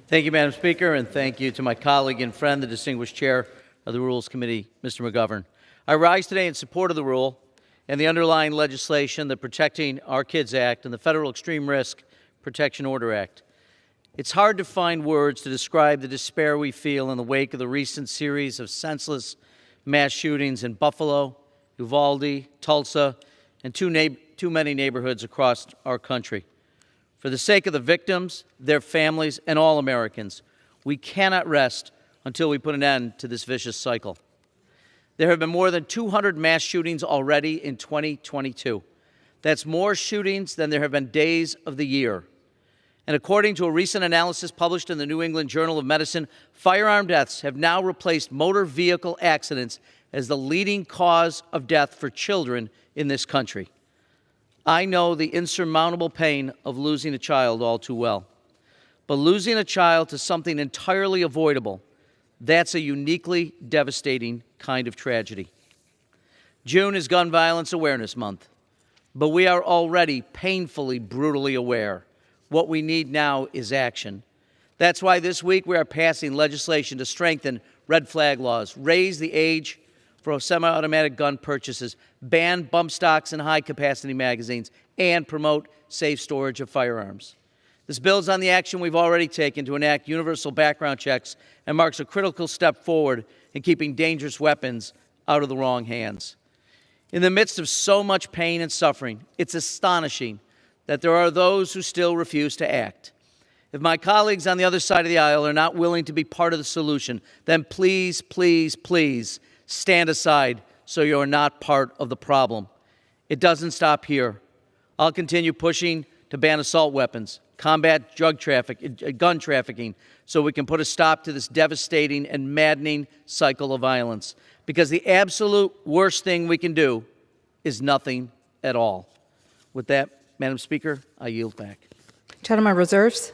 Thank you, Madam Speaker, and thank you to my colleague and friend, the distinguished chair of the Rules Committee, Mr. McGovern. I rise today in support of the rule and the underlying legislation, the Protecting Our Kids Act and the Federal Extreme Risk Protection Order Act. It's hard to find words to describe the despair we feel in the wake of the recent series of senseless mass shootings in Buffalo, Uvalde, Tulsa, and too many neighborhoods across our country. For the sake of the victims, their families, and all Americans, we cannot rest until we put an end to this vicious cycle. There have been more than 200 mass shootings already in 2022. That's more shootings than there have been days of the year. And according to a recent analysis published in the New England Journal of Medicine, firearm deaths have now replaced motor vehicle accidents as the leading cause of death for children in this country. I know the insurmountable pain of losing a child all too well. But losing a child to something entirely avoidable, that's a uniquely devastating kind of tragedy. June is Gun Violence Awareness Month, but we are already painfully, brutally aware. What we need now is action. That's why this week we are passing legislation to strengthen red flag laws, raise the age for semi-automatic gun purchases, ban bump stocks and high-capacity magazines, and promote safe storage of firearms. This builds on the action we've already taken to enact universal background checks and marks a critical step forward in keeping dangerous weapons out of the wrong hands. In the midst of so much pain and suffering, it's astonishing that there are those who still refuse to act. If my colleagues on the other side of the aisle are not willing to be part of the solution, then please, please, please stand aside so you're not part of the problem. It doesn't stop here. I'll continue pushing to ban assault weapons, combat gun trafficking, so we can put a stop to this devastating and maddening cycle of violence. Because the absolute worst thing we can do is nothing at all. With that, Madam Speaker, I yield back. Gentleman reserves.